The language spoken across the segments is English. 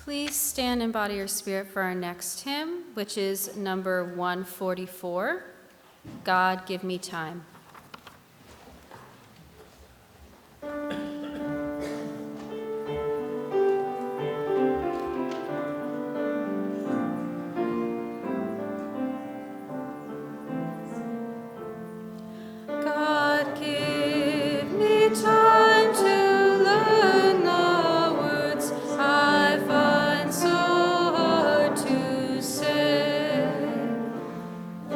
Please stand in body or spirit for our next hymn, which is number 144, God Give Me Time. God give me time to learn the words I find so hard to say. The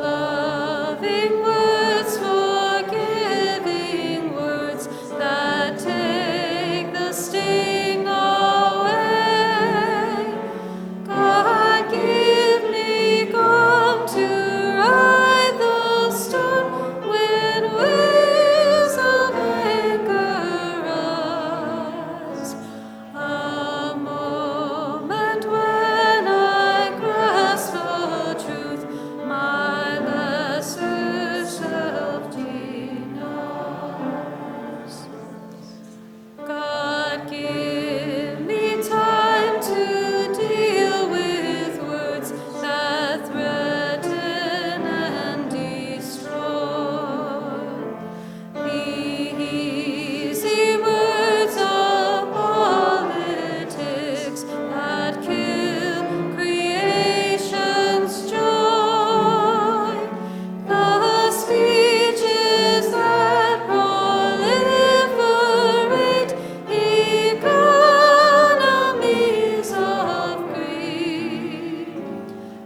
loving words, forgiving words that take the sting away. God give me calm to ride the storm when waves of anger rise. A moment when I grasp the truth my lesser self denies. God give me time to deal with words that threaten and destroy. The easy words of politics that kill creation's joy. The speeches that proliferate economies of greed.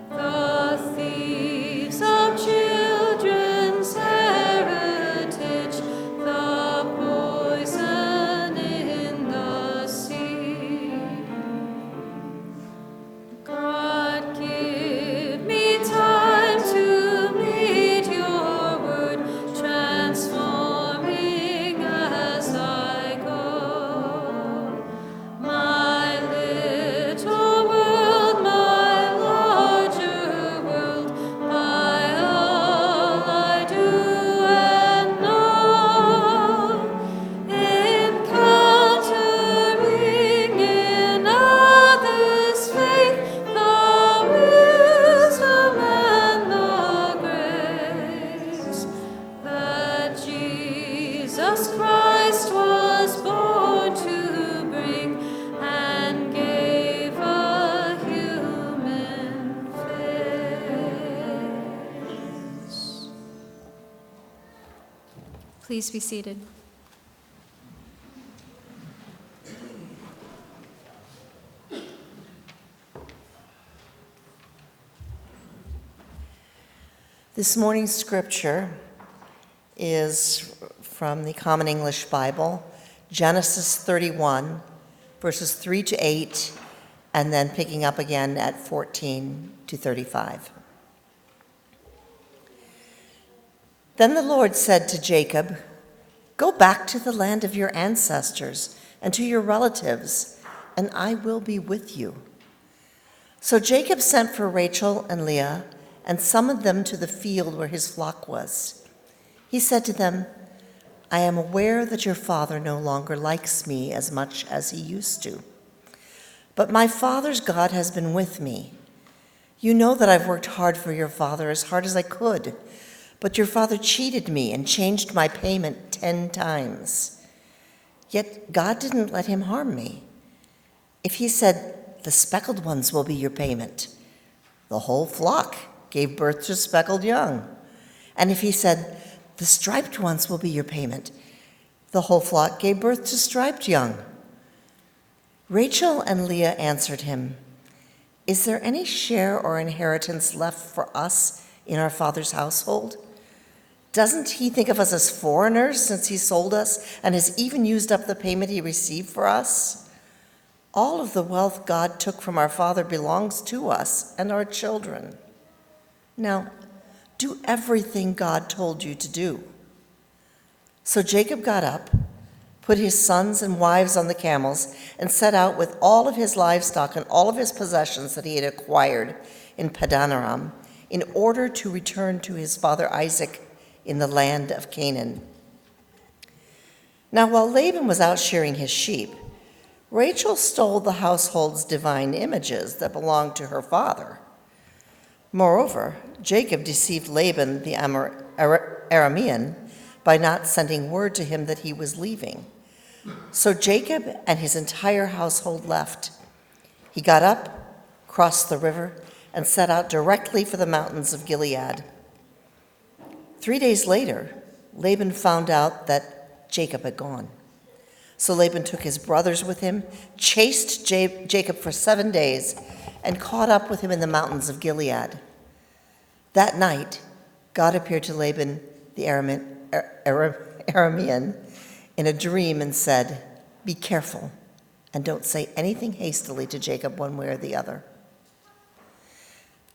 The thieves of children's heritage, the poison in the sea. God give me time to meet your word, transforming as I go. My little world, my larger world, by all I do and know, encountering in others' faith the wisdom and the grace that Jesus Christ was born to bring and gave a human face. Please be seated. This morning's scripture is from the Common English Bible, Genesis 31, verses 3 to 8, and then picking up again at 14 to 35. Then the Lord said to Jacob, "Go back to the land of your ancestors and to your relatives, and I will be with you." So Jacob sent for Rachel and Leah and summoned them to the field where his flock was. He said to them, "I am aware that your father no longer likes me as much as he used to. But my father's God has been with me. You know that I've worked hard for your father, as hard as I could. But your father cheated me and changed my payment 10 times. Yet God didn't let him harm me. If he said, 'The speckled ones will be your payment,' the whole flock gave birth to speckled young. And if he said, 'The striped ones will be your payment,' the whole flock gave birth to striped young." Rachel and Leah answered him, "Is there any share or inheritance left for us in our father's household? Doesn't he think of us as foreigners since he sold us and has even used up the payment he received for us? All of the wealth God took from our father belongs to us and our children. Now, do everything God told you to do." So Jacob got up, put his sons and wives on the camels, and set out with all of his livestock and all of his possessions that he had acquired in Padanaram in order to return to his father Isaac in the land of Canaan. Now, while Laban was out shearing his sheep, Rachel stole the household's divine images that belonged to her father. Moreover, Jacob deceived Laban the Aramean by not sending word to him that he was leaving. So Jacob and his entire household left. He got up, crossed the river, and set out directly for the mountains of Gilead. 3 days later, Laban found out that Jacob had gone. So Laban took his brothers with him, chased Jacob for 7 days, and caught up with him in the mountains of Gilead. That night, God appeared to Laban the Aramean in a dream and said, "Be careful and don't say anything hastily to Jacob one way or the other."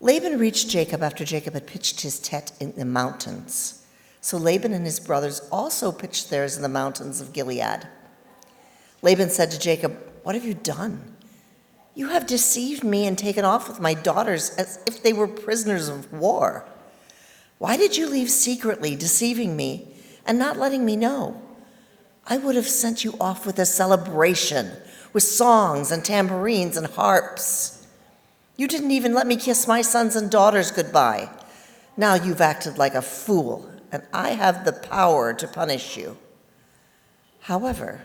Laban reached Jacob after Jacob had pitched his tent in the mountains. So Laban and his brothers also pitched theirs in the mountains of Gilead. Laban said to Jacob, "What have you done? You have deceived me and taken off with my daughters as if they were prisoners of war. Why did you leave secretly, deceiving me and not letting me know? I would have sent you off with a celebration, with songs and tambourines and harps. You didn't even let me kiss my sons and daughters goodbye. Now you've acted like a fool, and I have the power to punish you. However,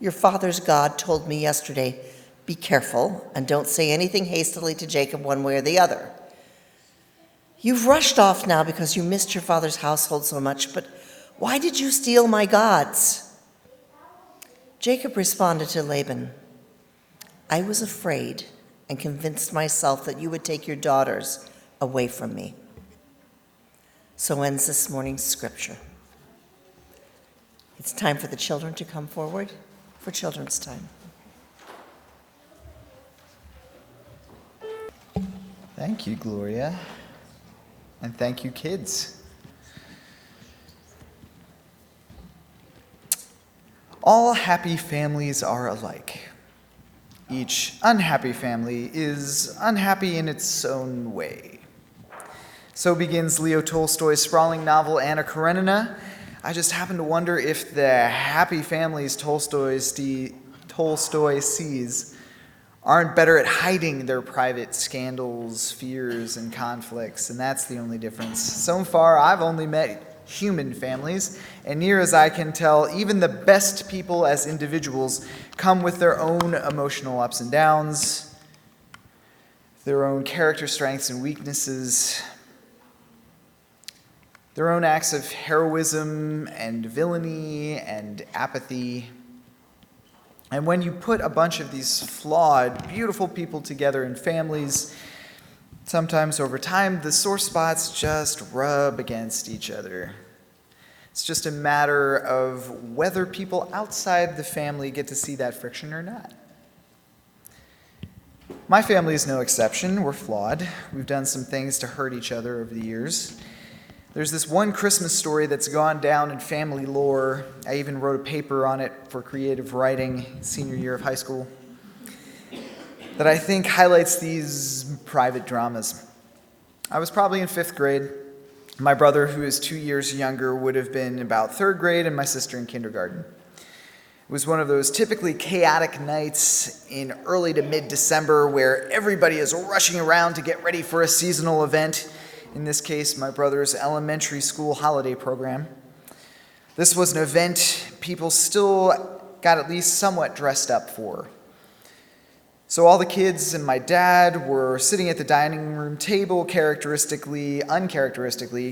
your father's God told me yesterday, 'Be careful and don't say anything hastily to Jacob one way or the other.' You've rushed off now because you missed your father's household so much, but why did you steal my gods?" Jacob responded to Laban, "I was afraid and convinced myself that you would take your daughters away from me." So ends this morning's scripture. It's time for the children to come forward for children's time. Thank you, Gloria. And thank you, kids. All happy families are alike. Each unhappy family is unhappy in its own way. So begins Leo Tolstoy's sprawling novel Anna Karenina. I just happen to wonder if the happy families Tolstoy sees aren't better at hiding their private scandals, fears, and conflicts, and that's the only difference. So far, I've only met human families, and near as I can tell, even the best people as individuals come with their own emotional ups and downs, their own character strengths and weaknesses, their own acts of heroism and villainy and apathy. And when you put a bunch of these flawed, beautiful people together in families, sometimes over time, the sore spots just rub against each other. It's just a matter of whether people outside the family get to see that friction or not. My family is no exception. We're flawed. We've done some things to hurt each other over the years. There's this one Christmas story that's gone down in family lore. I even wrote a paper on it for creative writing senior year of high school that I think highlights these private dramas. I was probably in 5th grade. My brother, who is 2 years younger, would have been about 3rd grade, and my sister in kindergarten. It was one of those typically chaotic nights in early to mid-December where everybody is rushing around to get ready for a seasonal event. In this case, my brother's elementary school holiday program. This was an event people still got at least somewhat dressed up for. So all the kids and my dad were sitting at the dining room table, uncharacteristically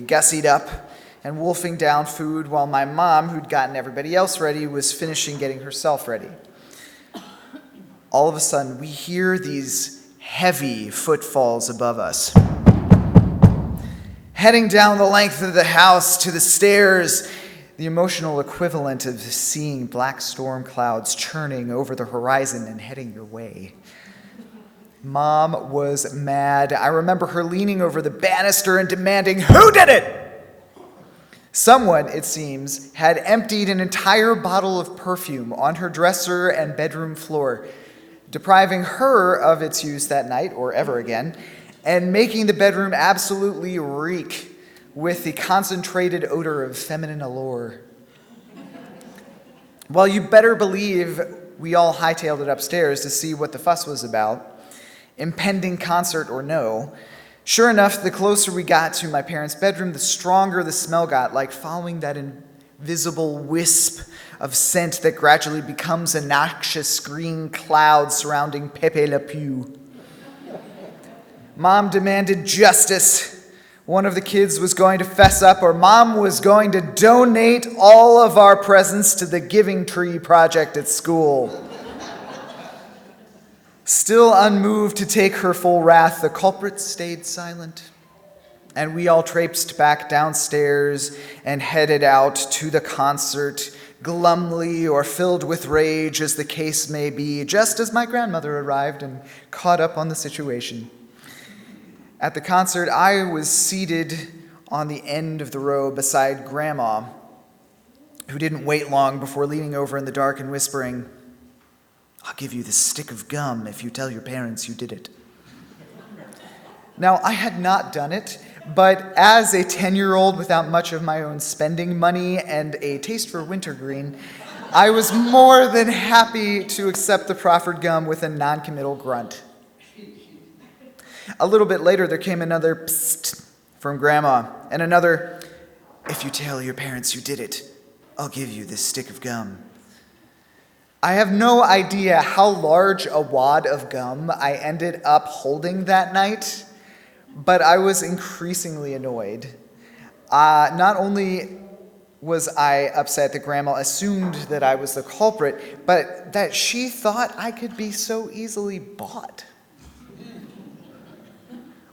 gussied up and wolfing down food, while my mom, who'd gotten everybody else ready, was finishing getting herself ready. All of a sudden, we hear these heavy footfalls above us. Heading down the length of the house to the stairs, the emotional equivalent of seeing black storm clouds churning over the horizon and heading your way. Mom was mad. I remember her leaning over the banister and demanding, "Who did it?" Someone, it seems, had emptied an entire bottle of perfume on her dresser and bedroom floor, depriving her of its use that night or ever again, and making the bedroom absolutely reek with the concentrated odor of feminine allure. Well, you better believe we all hightailed it upstairs to see what the fuss was about, impending concert or no. Sure enough, the closer we got to my parents' bedroom, the stronger the smell got, like following that invisible wisp of scent that gradually becomes a noxious green cloud surrounding Pepe Le Pew. Mom demanded justice. One of the kids was going to fess up, or Mom was going to donate all of our presents to the Giving Tree Project at school. Still unmoved to take her full wrath, the culprit stayed silent, and we all traipsed back downstairs and headed out to the concert, glumly or filled with rage as the case may be, just as my grandmother arrived and caught up on the situation. At the concert, I was seated on the end of the row beside Grandma, who didn't wait long before leaning over in the dark and whispering, "I'll give you this stick of gum if you tell your parents you did it." Now, I had not done it, but as a 10-year-old without much of my own spending money and a taste for wintergreen, I was more than happy to accept the proffered gum with a non-committal grunt. A little bit later, there came another psst from Grandma, and another, "If you tell your parents you did it, I'll give you this stick of gum." I have no idea how large a wad of gum I ended up holding that night, but I was increasingly annoyed. Not only was I upset that Grandma assumed that I was the culprit, but that she thought I could be so easily bought.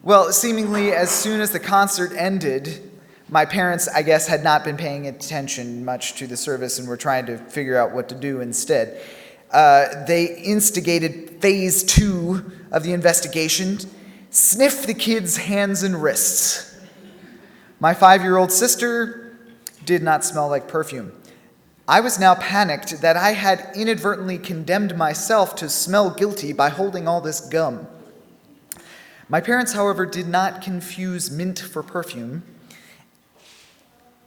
Well, seemingly as soon as the concert ended, my parents, I guess, had not been paying attention much to the service and were trying to figure out what to do instead. They instigated phase 2 of the investigation, sniff the kids' hands and wrists. My 5-year-old sister did not smell like perfume. I was now panicked that I had inadvertently condemned myself to smell guilty by holding all this gum. My parents, however, did not confuse mint for perfume,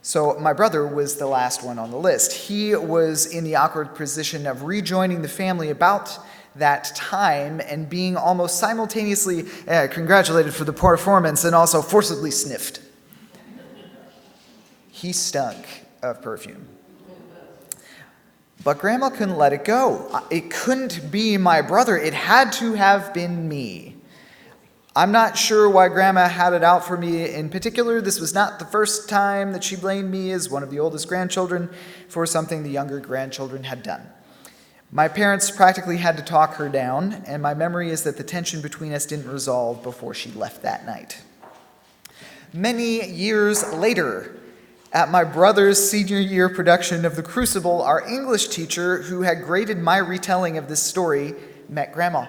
so my brother was the last one on the list. He was in the awkward position of rejoining the family about that time and being almost simultaneously congratulated for the performance and also forcibly sniffed. He stunk of perfume. But Grandma couldn't let it go. It couldn't be my brother. It had to have been me. I'm not sure why Grandma had it out for me in particular. This was not the first time that she blamed me as one of the oldest grandchildren for something the younger grandchildren had done. My parents practically had to talk her down, and my memory is that the tension between us didn't resolve before she left that night. Many years later, at my brother's senior year production of The Crucible, our English teacher, who had graded my retelling of this story, met Grandma.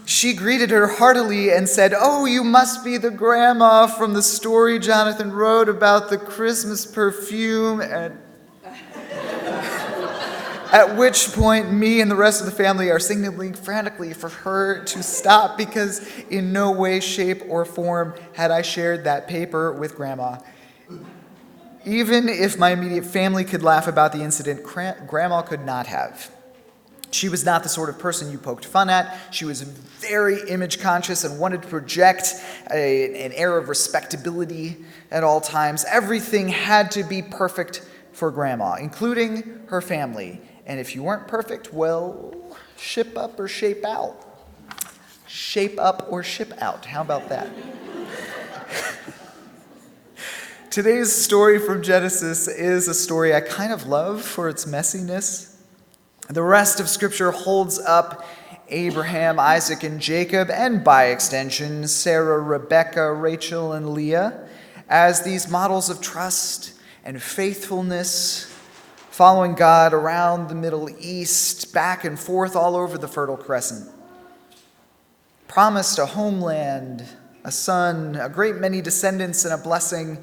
She greeted her heartily and said, "Oh, you must be the grandma from the story Jonathan wrote about the Christmas perfume." And at which point, me and the rest of the family are signaling frantically for her to stop, because in no way, shape, or form had I shared that paper with Grandma. Even if my immediate family could laugh about the incident, Grandma could not have. She was not the sort of person you poked fun at. She was very image conscious and wanted to project an air of respectability at all times. Everything had to be perfect for Grandma, including her family. And if you weren't perfect, well, ship up or shape out. Shape up or ship out. How about that? Today's story from Genesis is a story I kind of love for its messiness. The rest of Scripture holds up Abraham, Isaac, and Jacob, and by extension, Sarah, Rebecca, Rachel, and Leah, as these models of trust and faithfulness, following God around the Middle East, back and forth all over the Fertile Crescent. Promised a homeland, a son, a great many descendants, and a blessing,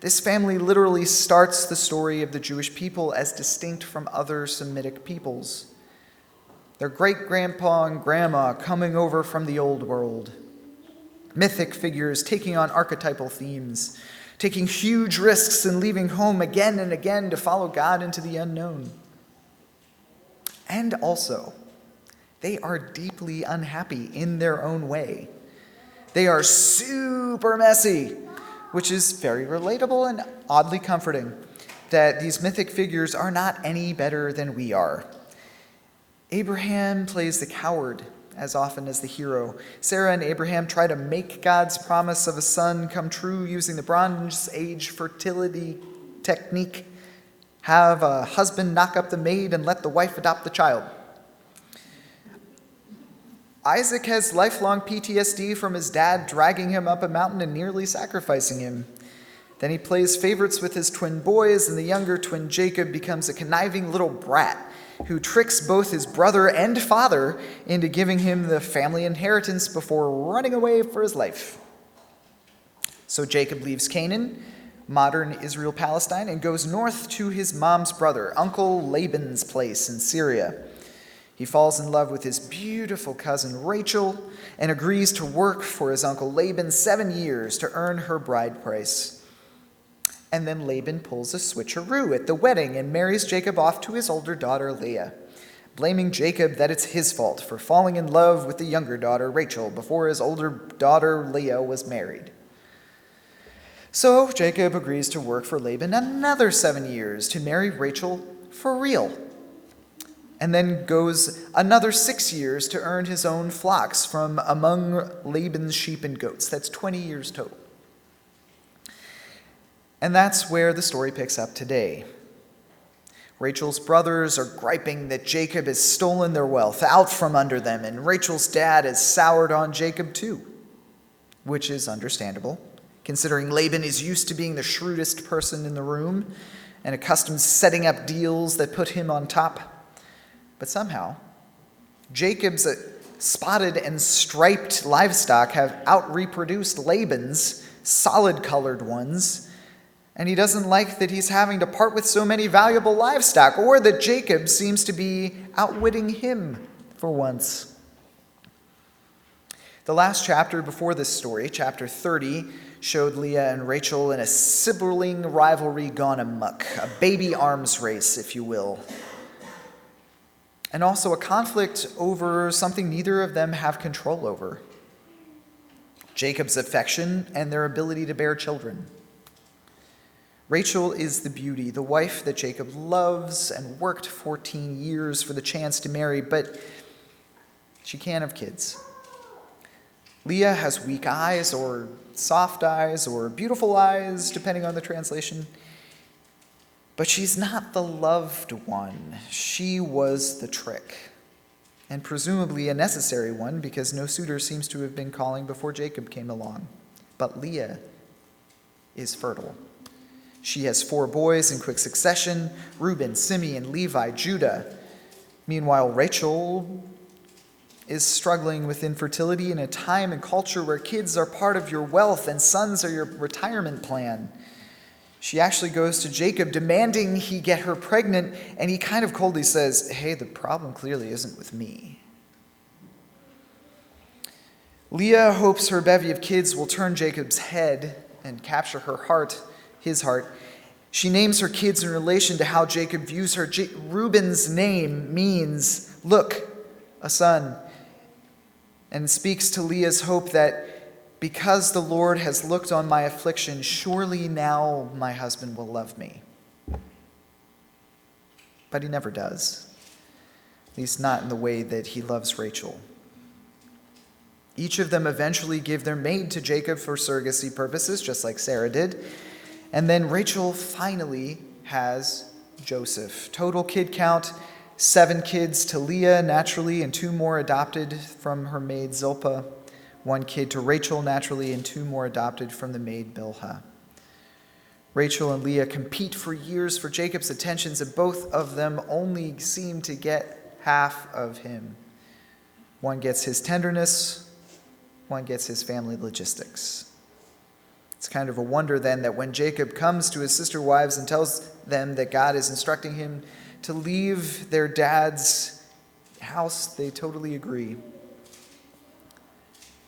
this family literally starts the story of the Jewish people as distinct from other Semitic peoples. Their great-grandpa and grandma coming over from the old world. Mythic figures taking on archetypal themes, taking huge risks and leaving home again and again to follow God into the unknown. And also, they are deeply unhappy in their own way. They are super messy, which is very relatable and oddly comforting that these mythic figures are not any better than we are. Abraham plays the coward as often as the hero. Sarah and Abraham try to make God's promise of a son come true using the Bronze Age fertility technique. Have a husband knock up the maid and let the wife adopt the child. Isaac has lifelong PTSD from his dad dragging him up a mountain and nearly sacrificing him. Then he plays favorites with his twin boys, and the younger twin Jacob becomes a conniving little brat who tricks both his brother and father into giving him the family inheritance before running away for his life. So Jacob leaves Canaan, modern Israel-Palestine, and goes north to his mom's brother, Uncle Laban's place in Syria. He falls in love with his beautiful cousin Rachel and agrees to work for his uncle Laban 7 years to earn her bride price. And then Laban pulls a switcheroo at the wedding and marries Jacob off to his older daughter Leah, blaming Jacob that it's his fault for falling in love with the younger daughter Rachel before his older daughter Leah was married. So Jacob agrees to work for Laban another 7 years to marry Rachel for real, and then goes another 6 years to earn his own flocks from among Laban's sheep and goats. That's 20 years total. And that's where the story picks up today. Rachel's brothers are griping that Jacob has stolen their wealth out from under them, and Rachel's dad has soured on Jacob too, which is understandable, considering Laban is used to being the shrewdest person in the room and accustomed to setting up deals that put him on top. But somehow, Jacob's spotted and striped livestock have out-reproduced Laban's solid-colored ones, and he doesn't like that he's having to part with so many valuable livestock, or that Jacob seems to be outwitting him for once. The last chapter before this story, chapter 30, showed Leah and Rachel in a sibling rivalry gone amok, a baby arms race, if you will. And also a conflict over something neither of them have control over: Jacob's affection and their ability to bear children. Rachel is the beauty, the wife that Jacob loves and worked 14 years for the chance to marry, but she can't have kids. Leah has weak eyes, or soft eyes, or beautiful eyes, depending on the translation. But she's not the loved one. She was the trick, and presumably a necessary one, because no suitor seems to have been calling before Jacob came along. But Leah is fertile. She has 4 boys in quick succession: Reuben, Simeon, Levi, Judah. Meanwhile, Rachel is struggling with infertility in a time and culture where kids are part of your wealth and sons are your retirement plan. She actually goes to Jacob demanding he get her pregnant, and he kind of coldly says, "Hey, the problem clearly isn't with me." Leah hopes her bevy of kids will turn Jacob's head and capture her heart, his heart. She names her kids in relation to how Jacob views her. Reuben's name means, "Look, a son," and speaks to Leah's hope that because the Lord has looked on my affliction, surely now my husband will love me. But he never does, at least not in the way that he loves Rachel. Each of them eventually give their maid to Jacob for surrogacy purposes, just like Sarah did. And then Rachel finally has Joseph. Total kid count: 7 kids to Leah naturally, and 2 more adopted from her maid Zilpah. 1 kid to Rachel naturally, and 2 more adopted from the maid Bilhah. Rachel and Leah compete for years for Jacob's attentions, and both of them only seem to get half of him. One gets his tenderness, one gets his family logistics. It's kind of a wonder then that when Jacob comes to his sister wives and tells them that God is instructing him to leave their dad's house, they totally agree.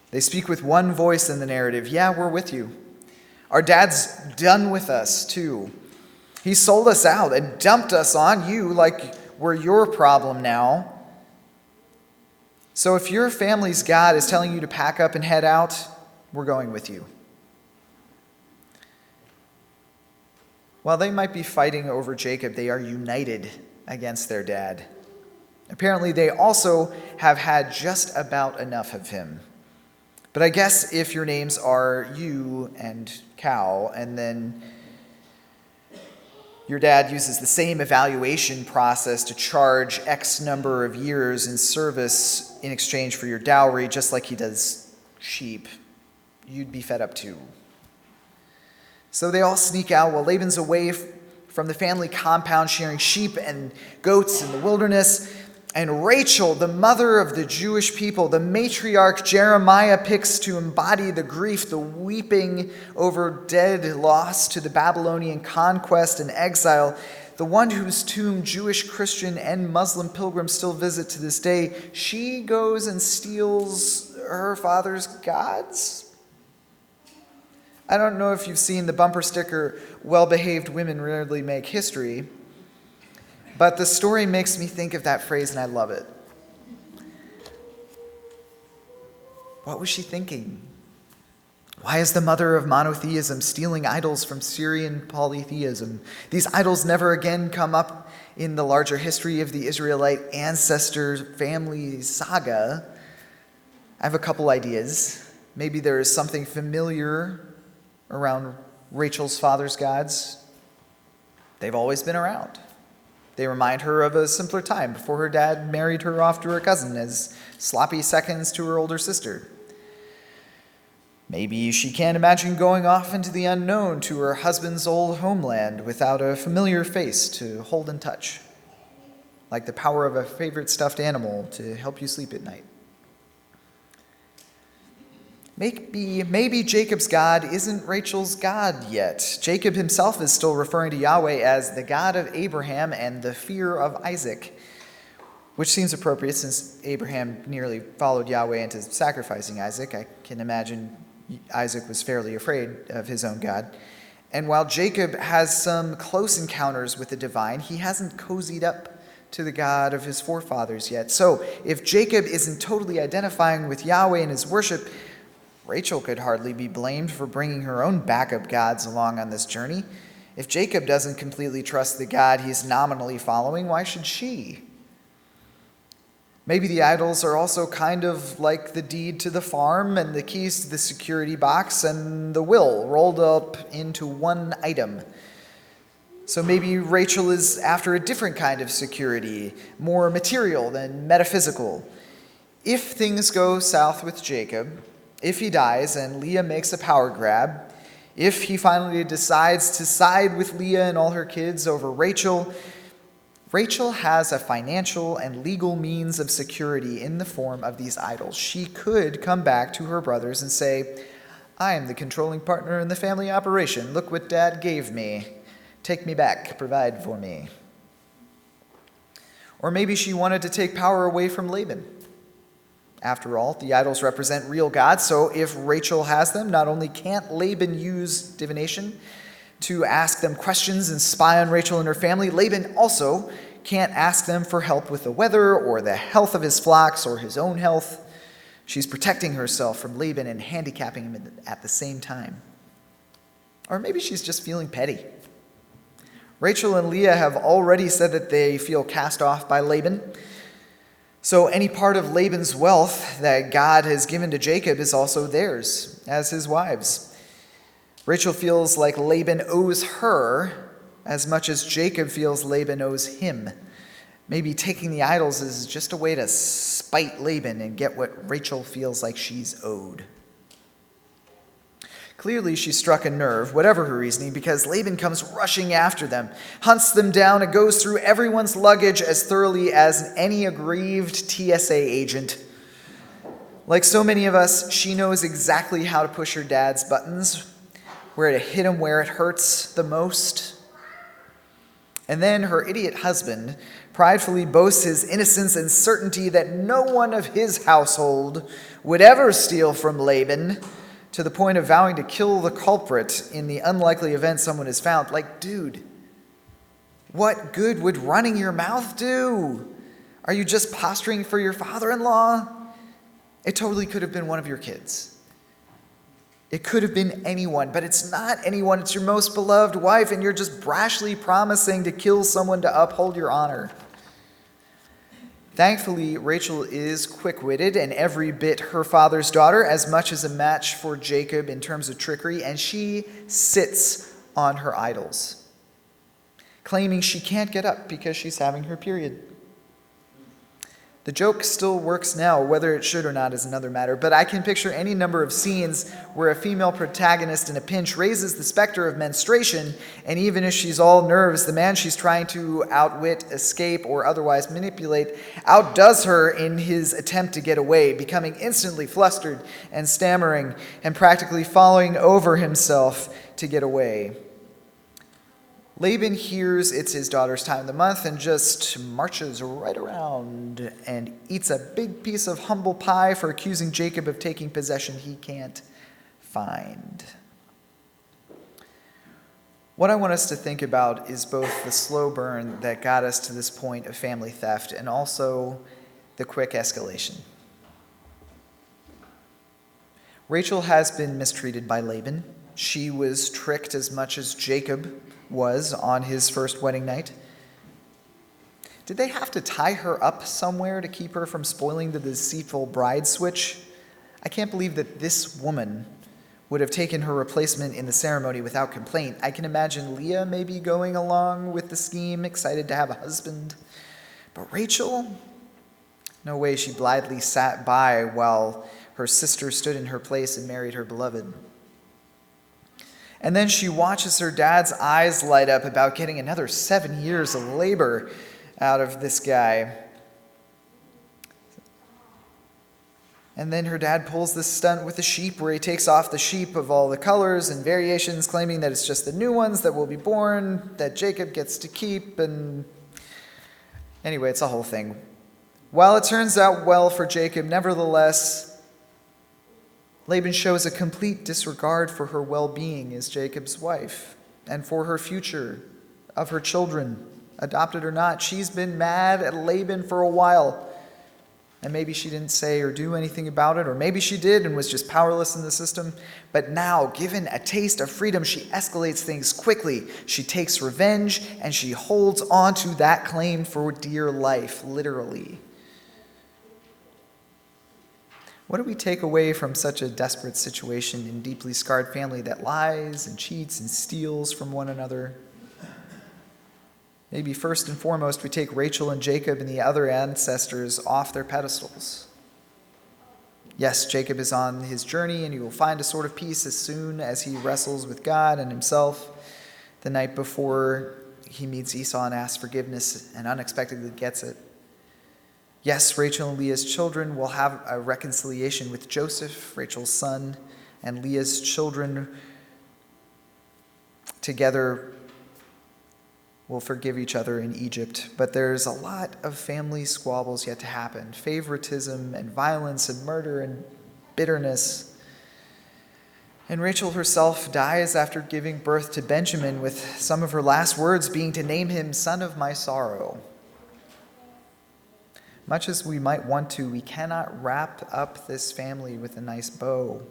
They speak with one voice in the narrative: "Yeah, we're with you. Our dad's done with us too. He sold us out and dumped us on you like we're your problem now. So if your family's God is telling you to pack up and head out, we're going with you. While they might be fighting over Jacob, they are united against their dad. Apparently, they also have had just about enough of him. But I guess if your names are you and Cal, and then your dad uses the same evaluation process to charge X number of years in service in exchange for your dowry, just like he does sheep, you'd be fed up too. So they all sneak out while Laban's away from the family compound, sharing sheep and goats in the wilderness. And Rachel, the mother of the Jewish people, the matriarch Jeremiah picks to embody the grief, the weeping over dead lost to the Babylonian conquest and exile, the one whose tomb Jewish, Christian, and Muslim pilgrims still visit to this day, she goes and steals her father's gods? I don't know if you've seen the bumper sticker, "Well-behaved women rarely make history," but the story makes me think of that phrase, and I love it. What was she thinking? Why is the mother of monotheism stealing idols from Syrian polytheism? These idols never again come up in the larger history of the Israelite ancestor family saga. I have a couple ideas. Maybe there is something familiar around Rachel's father's gods. They've always been around. They remind her of a simpler time before her dad married her off to her cousin as sloppy seconds to her older sister. Maybe she can't imagine going off into the unknown to her husband's old homeland without a familiar face to hold and touch, like the power of a favorite stuffed animal to help you sleep at night. Maybe Jacob's God isn't Rachel's God yet. Jacob himself is still referring to Yahweh as the God of Abraham and the fear of Isaac, which seems appropriate since Abraham nearly followed Yahweh into sacrificing Isaac. I can imagine Isaac was fairly afraid of his own God. And while Jacob has some close encounters with the divine, he hasn't cozied up to the God of his forefathers yet. So if Jacob isn't totally identifying with Yahweh in his worship, Rachel could hardly be blamed for bringing her own backup gods along on this journey. If Jacob doesn't completely trust the God he's nominally following, why should she? Maybe the idols are also kind of like the deed to the farm and the keys to the security box and the will rolled up into one item. So maybe Rachel is after a different kind of security, more material than metaphysical. If things go south with Jacob, if he dies and Leah makes a power grab, if he finally decides to side with Leah and all her kids over Rachel, Rachel has a financial and legal means of security in the form of these idols. She could come back to her brothers and say, "I am the controlling partner in the family operation. Look what Dad gave me. Take me back, provide for me." Or maybe she wanted to take power away from Laban. After all, the idols represent real gods, so if Rachel has them, not only can't Laban use divination to ask them questions and spy on Rachel and her family, Laban also can't ask them for help with the weather or the health of his flocks or his own health. She's protecting herself from Laban and handicapping him at the same time. Or maybe she's just feeling petty. Rachel and Leah have already said that they feel cast off by Laban. So any part of Laban's wealth that God has given to Jacob is also theirs as his wives. Rachel feels like Laban owes her as much as Jacob feels Laban owes him. Maybe taking the idols is just a way to spite Laban and get what Rachel feels like she's owed. Clearly, she struck a nerve, whatever her reasoning, because Laban comes rushing after them, hunts them down, and goes through everyone's luggage as thoroughly as any aggrieved TSA agent. Like so many of us, she knows exactly how to push her dad's buttons, where to hit him where it hurts the most. And then her idiot husband pridefully boasts his innocence and certainty that no one of his household would ever steal from Laban, to the point of vowing to kill the culprit in the unlikely event someone is found. Like, dude, What good would running your mouth do? Are you just posturing for your father-in-law? It totally could have been one of your kids. It could have been anyone, but it's not anyone. It's your most beloved wife, and you're just brashly promising to kill someone to uphold your honor. Thankfully, Rachel is quick-witted and every bit her father's daughter, as much as a match for Jacob in terms of trickery, and she sits on her idols, claiming she can't get up because she's having her period. The joke still works now. Whether it should or not is another matter, but I can picture any number of scenes where a female protagonist in a pinch raises the specter of menstruation, and even if she's all nerves, the man she's trying to outwit, escape, or otherwise manipulate outdoes her in his attempt to get away, becoming instantly flustered and stammering and practically falling over himself to get away. Laban hears it's his daughter's time of the month and just marches right around and eats a big piece of humble pie for accusing Jacob of taking possession he can't find. What I want us to think about is both the slow burn that got us to this point of family theft and also the quick escalation. Rachel has been mistreated by Laban. She was tricked as much as Jacob was on his first wedding night. Did they have to tie her up somewhere to keep her from spoiling the deceitful bride switch? I can't believe that this woman would have taken her replacement in the ceremony without complaint. I can imagine Leah maybe going along with the scheme, excited to have a husband. But Rachel? No way, she blithely sat by while her sister stood in her place and married her beloved. And then she watches her dad's eyes light up about getting another 7 years of labor out of this guy. And then her dad pulls this stunt with the sheep where he takes off the sheep of all the colors and variations, claiming that it's just the new ones that will be born, that Jacob gets to keep. And anyway, it's a whole thing. While it turns out well for Jacob, nevertheless, Laban shows a complete disregard for her well-being as Jacob's wife and for her future of her children, adopted or not. She's been mad at Laban for a while, and maybe she didn't say or do anything about it, or maybe she did and was just powerless in the system. But now, given a taste of freedom, she escalates things quickly. She takes revenge, and she holds on to that claim for dear life, literally. What do we take away from such a desperate situation in deeply scarred family that lies and cheats and steals from one another? Maybe first and foremost, we take Rachel and Jacob and the other ancestors off their pedestals. Yes, Jacob is on his journey, and he will find a sort of peace as soon as he wrestles with God and himself. The night before he meets Esau and asks forgiveness and unexpectedly gets it. Yes, Rachel and Leah's children will have a reconciliation with Joseph, Rachel's son, and Leah's children together will forgive each other in Egypt. But there's a lot of family squabbles yet to happen. Favoritism and violence and murder and bitterness. And Rachel herself dies after giving birth to Benjamin, with some of her last words being to name him son of my sorrow. Much as we might want to, we cannot wrap up this family with a nice bow.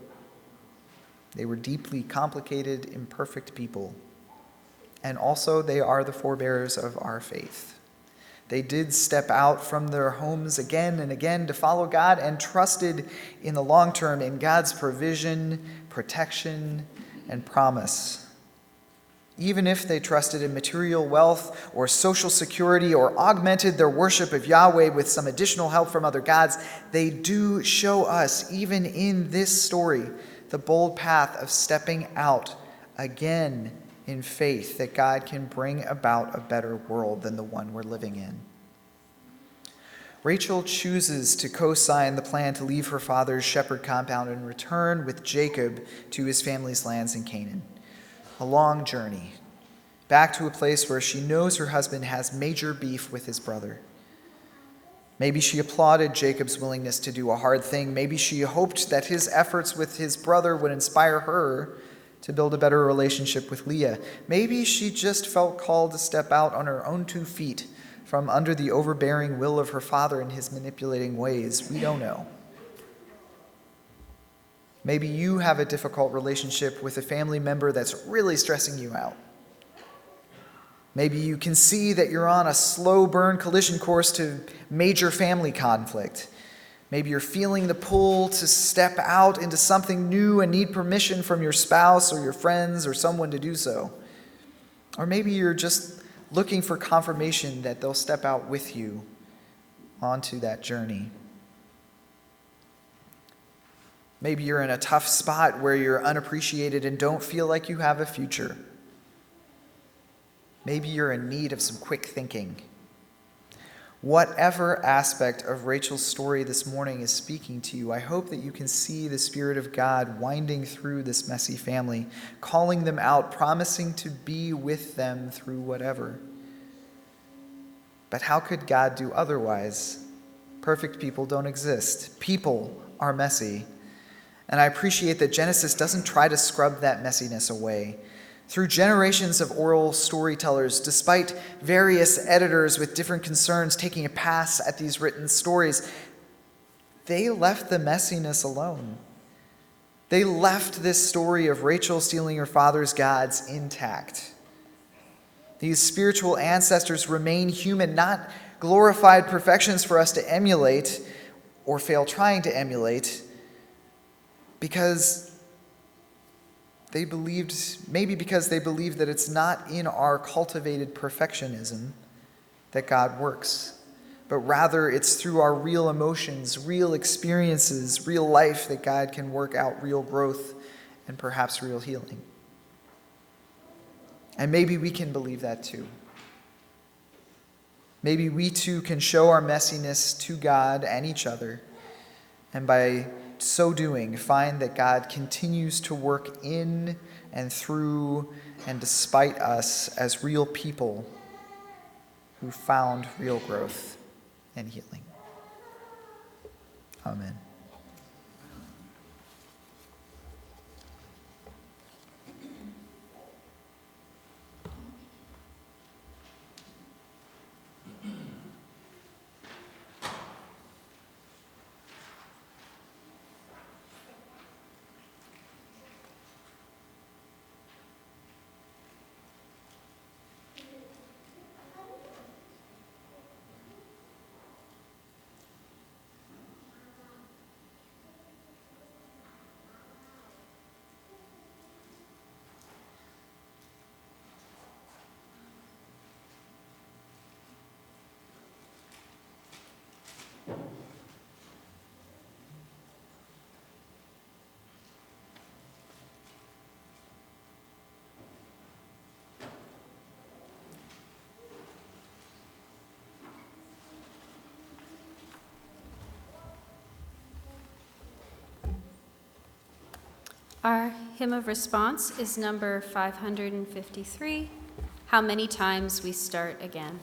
They were deeply complicated, imperfect people. And also, they are the forebearers of our faith. They did step out from their homes again and again to follow God and trusted in the long term in God's provision, protection, and promise. Even if they trusted in material wealth or social security or augmented their worship of Yahweh with some additional help from other gods, they do show us, even in this story, the bold path of stepping out again in faith that God can bring about a better world than the one we're living in. Rachel chooses to co-sign the plan to leave her father's shepherd compound and return with Jacob to his family's lands in Canaan. A long journey, back to a place where she knows her husband has major beef with his brother. Maybe she applauded Jacob's willingness to do a hard thing. Maybe she hoped that his efforts with his brother would inspire her to build a better relationship with Leah. Maybe she just felt called to step out on her own 2 feet from under the overbearing will of her father and his manipulating ways. We don't know. Maybe you have a difficult relationship with a family member that's really stressing you out. Maybe you can see that you're on a slow burn collision course to major family conflict. Maybe you're feeling the pull to step out into something new and need permission from your spouse or your friends or someone to do so. Or maybe you're just looking for confirmation that they'll step out with you onto that journey. Maybe you're in a tough spot where you're unappreciated and don't feel like you have a future. Maybe you're in need of some quick thinking. Whatever aspect of Rachel's story this morning is speaking to you, I hope that you can see the Spirit of God winding through this messy family, calling them out, promising to be with them through whatever. But how could God do otherwise? Perfect people don't exist. People are messy. And I appreciate that Genesis doesn't try to scrub that messiness away. Through generations of oral storytellers, despite various editors with different concerns taking a pass at these written stories, they left the messiness alone. They left this story of Rachel stealing her father's gods intact. These spiritual ancestors remain human, not glorified perfections for us to emulate or fail trying to emulate, because they believed that it's not in our cultivated perfectionism that God works, but rather it's through our real emotions, real experiences, real life that God can work out real growth and perhaps real healing. And maybe we can believe that too. Maybe we too can show our messiness to God and each other, and by so doing, find that God continues to work in and through and despite us as real people who found real growth and healing. Amen. Our hymn of response is number 553, How Many Times We Start Again.